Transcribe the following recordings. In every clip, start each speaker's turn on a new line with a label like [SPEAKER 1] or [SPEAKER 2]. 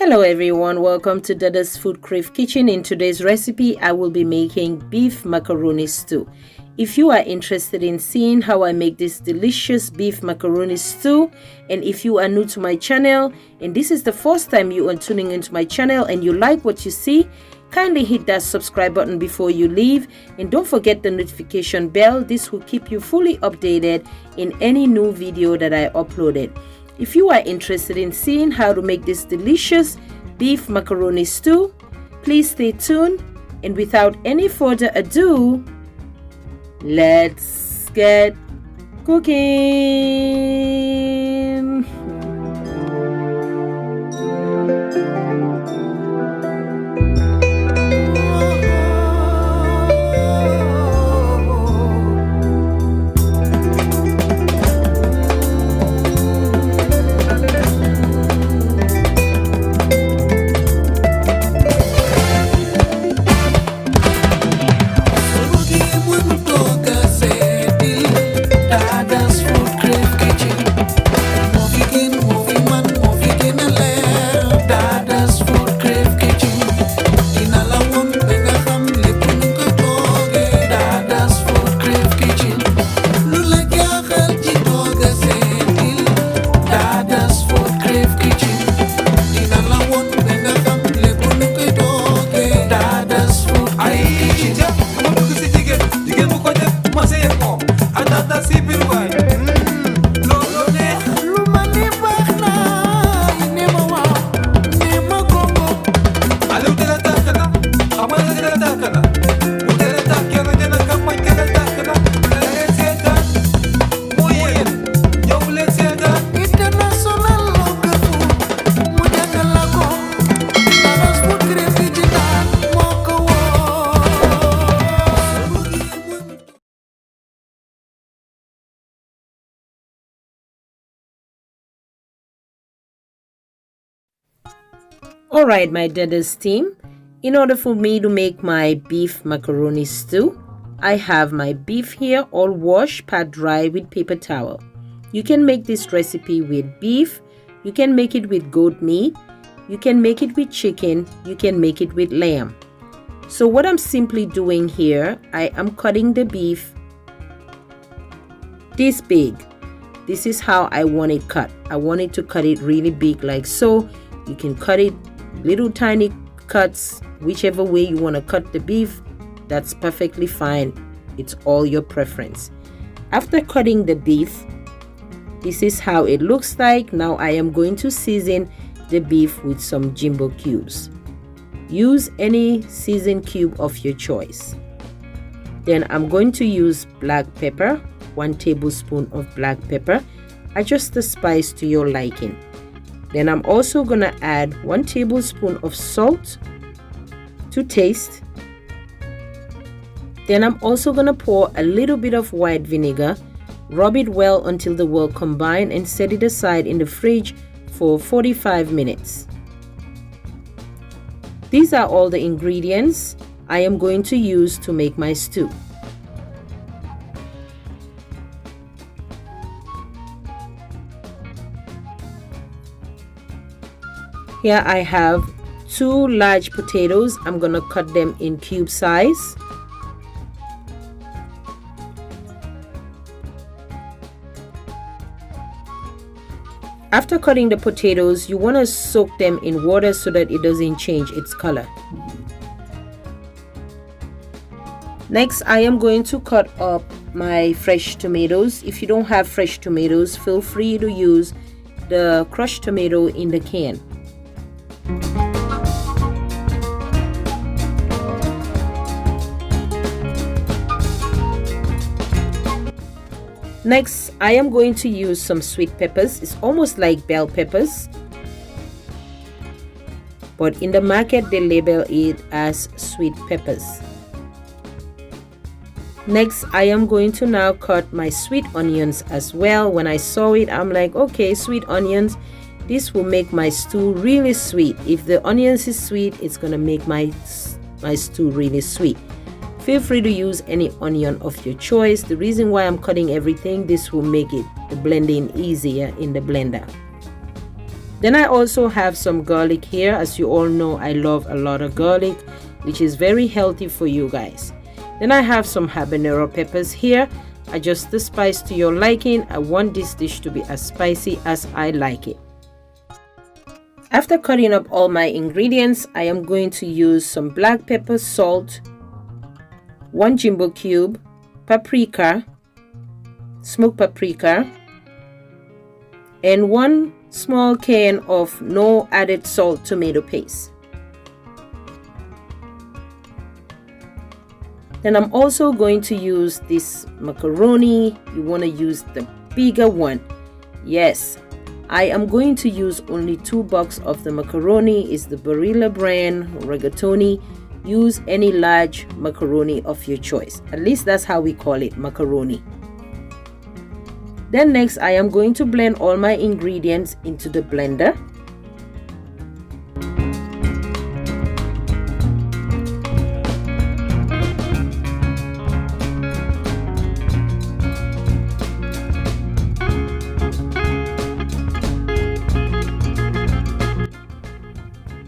[SPEAKER 1] Hello everyone, welcome to Dada's FoodCrave kitchen. In today's recipe, I will be making beef macaroni stew. If you are interested in seeing how I make this delicious beef macaroni stew, and if you are new to my channel and this is the first time you are tuning into my channel and you like what you see, kindly hit that subscribe button before you leave, and don't forget the notification bell. This will keep you fully updated in any new video that I uploaded. If you are interested in seeing how to make this delicious beef macaroni stew, please stay tuned, and without any further ado, let's get cooking. Alright, my Dada's team, in order for me to make my beef macaroni stew, I have my beef here all washed, pat dry with paper towel. You can make this recipe with beef, you can make it with goat meat, you can make it with chicken, you can make it with lamb. So what I'm simply doing here, I am cutting the beef this big. This is how I want it cut. I want it to cut it really big like so. You can cut it little tiny cuts, whichever way you want to cut the beef, that's perfectly fine. It's all your preference. After cutting the beef, this is how it looks like. Now I am going to season the beef with some jumbo cubes. Use any seasoned cube of your choice. Then I'm going to use black pepper, 1 tablespoon of black pepper. Adjust the spice to your liking. Then I'm also going to add 1 tablespoon of salt to taste. Then I'm also going to pour a little bit of white vinegar. Rub it well until the well combine and set it aside in the fridge for 45 minutes. These are all the ingredients I am going to use to make my stew. Here I have 2 large potatoes. I'm going to cut them in cube size. After cutting the potatoes, you want to soak them in water so that it doesn't change its color. Next, I am going to cut up my fresh tomatoes. If you don't have fresh tomatoes, feel free to use the crushed tomato in the can. Next, I am going to use some sweet peppers. It's almost like bell peppers, but in the market they label it as sweet peppers. Next, I am going to now cut my sweet onions as well. When I saw it, I'm like, okay, sweet onions, this will make my stew really sweet. If the onions is sweet, it's gonna make my stew really sweet. Feel free to use any onion of your choice. The reason why I'm cutting everything, this will make it the blending easier in the blender. Then I also have some garlic here. As you all know, I love a lot of garlic, which is very healthy for you guys. Then I have some habanero peppers here. Adjust the spice to your liking. I want this dish to be as spicy as I like it. After cutting up all my ingredients, I am going to use some black pepper, salt, 1 jumbo cube, paprika, smoked paprika, and 1 small can of no added salt tomato paste. Then I'm also going to use this macaroni. You want to use the bigger one. Yes, I am going to use only 2 bucks of the macaroni. It's the Barilla brand rigatoni. Use any large macaroni of your choice. At least that's how we call it, macaroni. Then next, I am going to blend all my ingredients into the blender.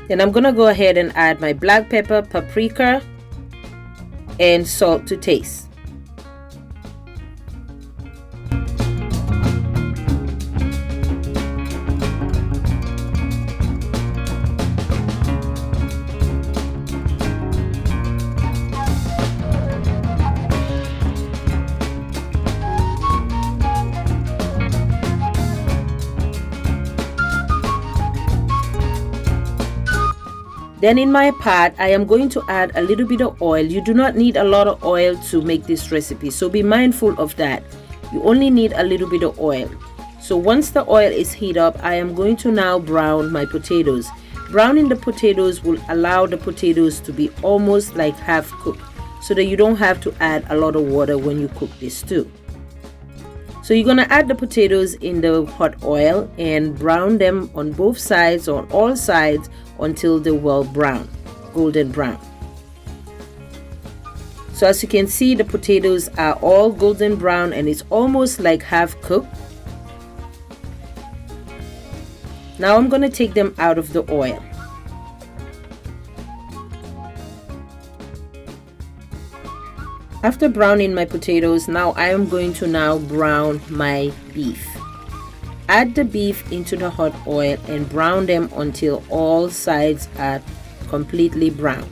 [SPEAKER 1] Then I'm gonna go ahead and add my black pepper, paprika, and salt to taste. Then in my pot, I am going to add a little bit of oil. You do not need a lot of oil to make this recipe, so be mindful of that. You only need a little bit of oil. So once the oil is heated up, I am going to now brown my potatoes. Browning the potatoes will allow the potatoes to be almost like half cooked, so that you don't have to add a lot of water when you cook this stew. So you're gonna add the potatoes in the hot oil and brown them on both sides, on all sides, until they're well brown, golden brown. So as you can see, the potatoes are all golden brown and it's almost like half cooked. Now I'm gonna take them out of the oil. After browning my potatoes, now I am going to now brown my beef. Add the beef into the hot oil and brown them until all sides are completely brown.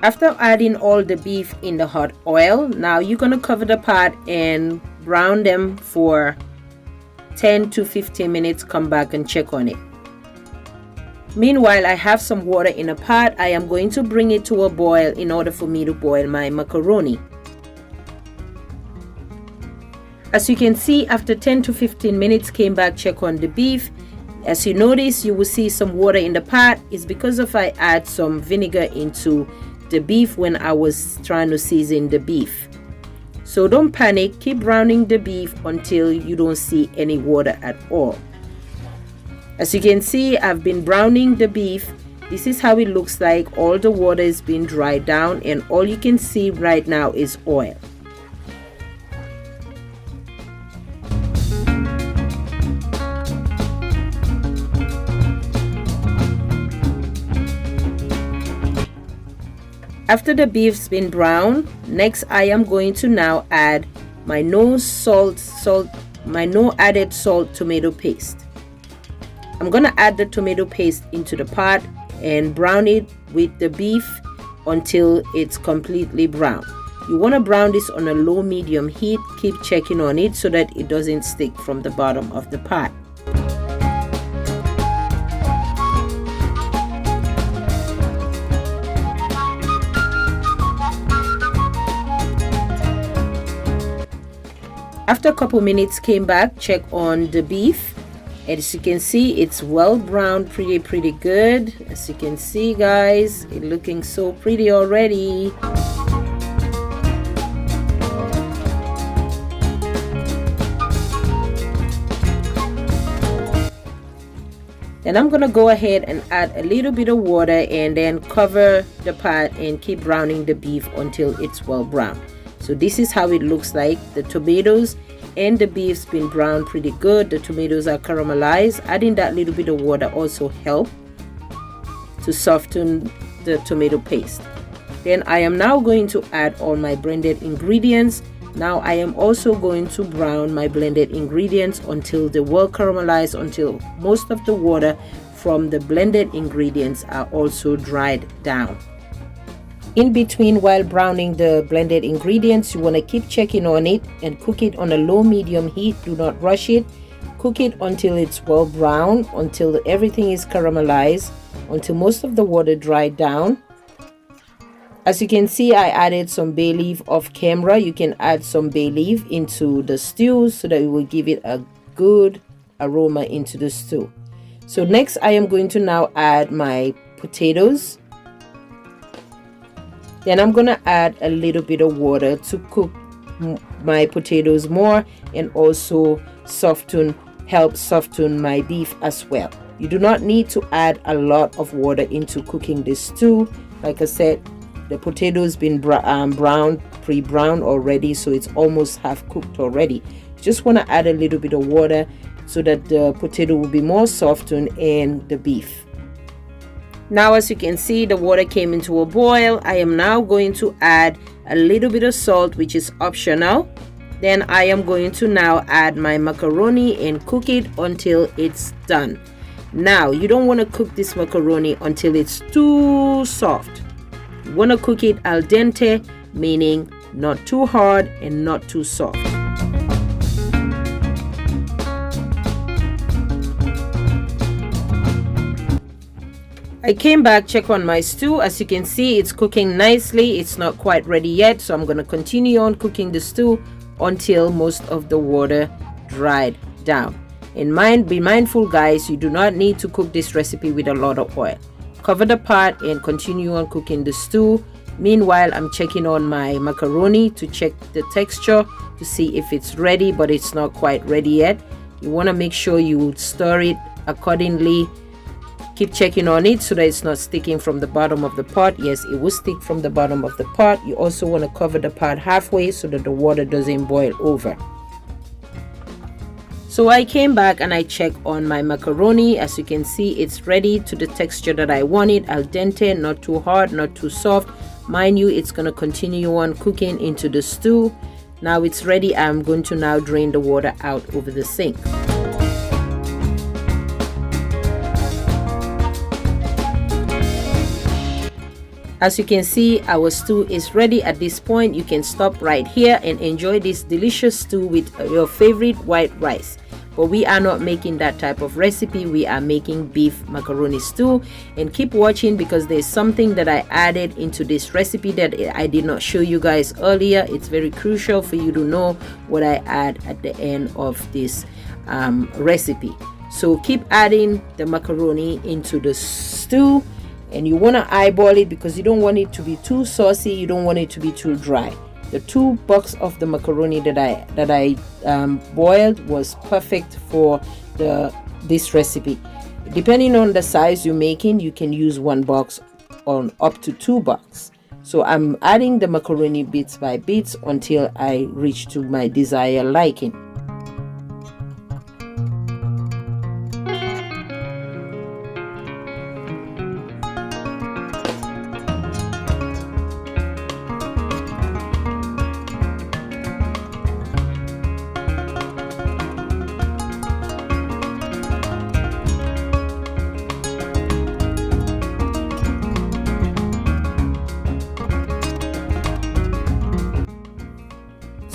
[SPEAKER 1] After adding all the beef in the hot oil, now you're going to cover the pot and brown them for 10 to 15 minutes. Come back and check on it. Meanwhile, I have some water in a pot. I am going to bring it to a boil in order for me to boil my macaroni. As you can see, after 10 to 15 minutes, came back, check on the beef. As you notice, you will see some water in the pot. It's because of I add some vinegar into the beef when I was trying to season the beef. So don't panic, keep browning the beef until you don't see any water at all. As you can see, I've been browning the beef. This is how it looks like. All the water is being dried down and all you can see right now is oil. After the beef's been brown, next I am going to now add my no added salt tomato paste. I'm gonna add the tomato paste into the pot and brown it with the beef until it's completely brown. You want to brown this on a low medium heat. Keep checking on it so that it doesn't stick from the bottom of the pot. After a couple minutes, came back, check on the beef. As you can see, it's well browned, pretty good. As you can see, guys, it's looking so pretty already. Then I'm gonna go ahead and add a little bit of water and then cover the pot and keep browning the beef until it's well browned. So this is how it looks like. The tomatoes and the beef's been browned pretty good. The tomatoes are caramelized. Adding that little bit of water also helps to soften the tomato paste. Then I am now going to add all my blended ingredients. Now I am also going to brown my blended ingredients until they're well caramelized, until most of the water from the blended ingredients are also dried down. In between, while browning the blended ingredients, you want to keep checking on it and cook it on a low medium heat. Do not rush it. Cook it until it's well browned, until everything is caramelized, until most of the water dried down. As you can see, I added some bay leaf off camera. You can add some bay leaf into the stew so that it will give it a good aroma into the stew. So next, I am going to now add my potatoes. Then I'm gonna add a little bit of water to cook my potatoes more and also help soften my beef as well. You do not need to add a lot of water into cooking this stew. Like I said, the potatoes been browned, pre-browned already, so it's almost half cooked already. You just want to add a little bit of water so that the potato will be more softened and the beef. Now, as you can see, the water came into a boil. I am now going to add a little bit of salt, which is optional. Then I am going to now add my macaroni and cook it until it's done. Now, you don't want to cook this macaroni until it's too soft. You want to cook it al dente, meaning not too hard and not too soft. I came back, check on my stew. As you can see, it's cooking nicely. It's not quite ready yet, so I'm going to continue on cooking the stew until most of the water dried down. Be mindful, guys, you do not need to cook this recipe with a lot of oil. Cover the pot and continue on cooking the stew. Meanwhile, I'm checking on my macaroni to check the texture to see if it's ready, but it's not quite ready yet. You want to make sure you stir it accordingly. Keep checking on it so that it's not sticking from the bottom of the pot. Yes, it will stick from the bottom of the pot. You also want to cover the pot halfway so that the water doesn't boil over. So I came back and I checked on my macaroni. As you can see, it's ready to the texture that I want it, al dente, not too hard, not too soft. Mind you, it's going to continue on cooking into the stew. Now it's ready. I'm going to now drain the water out over the sink. As you can see, our stew is ready. At this point, you can stop right here and enjoy this delicious stew with your favorite white rice. But we are not making that type of recipe. We are making beef macaroni stew. And keep watching because there's something that I added into this recipe that I did not show you guys earlier. It's very crucial for you to know what I add at the end of this recipe. So keep adding the macaroni into the stew. And you want to eyeball it because you don't want it to be too saucy, you don't want it to be too dry. The 2 bucks of the macaroni that I boiled was perfect for this recipe. Depending on the size you're making, you can use 1 box on up to 2 bucks. So I'm adding the macaroni bits by bits until I reach to my desired liking.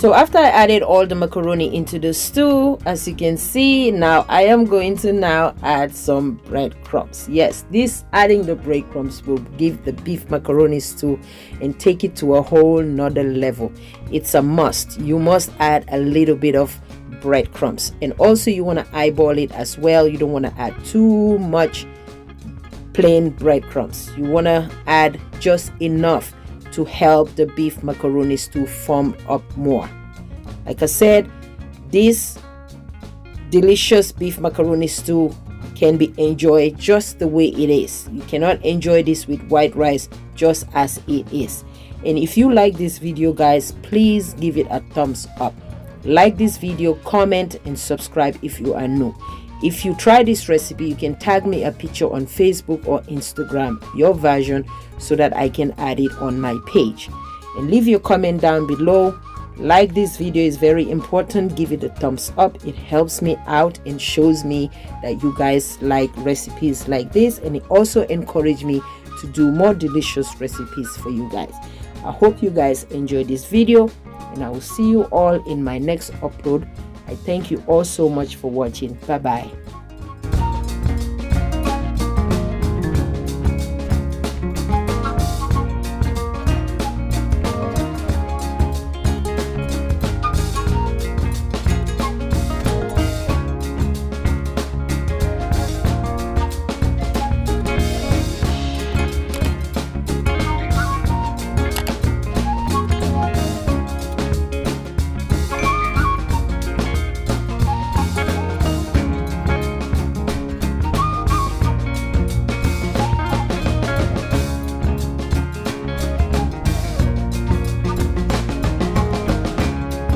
[SPEAKER 1] So after I added all the macaroni into the stew, as you can see, now I am going to now add some breadcrumbs. Yes, this adding the breadcrumbs will give the beef macaroni stew and take it to a whole nother level. It's a must. You must add a little bit of breadcrumbs, and also you want to eyeball it as well. You don't want to add too much plain breadcrumbs. You want to add just enough to help the beef macaroni stew form up more. Like I said, this delicious beef macaroni stew can be enjoyed just the way it is. You cannot enjoy this with white rice just as it is. And if you like this video, guys, please give it a thumbs up. Like this video, comment, and subscribe if you are new. If you try this recipe, you can tag me a picture on Facebook or Instagram, your version, so that I can add it on my page. And leave your comment down below. Like this video is very important. Give it a thumbs up. It helps me out and shows me that you guys like recipes like this, and it also encourages me to do more delicious recipes for you guys. I hope you guys enjoyed this video, and I will see you all in my next upload. I thank you all so much for watching. Bye bye.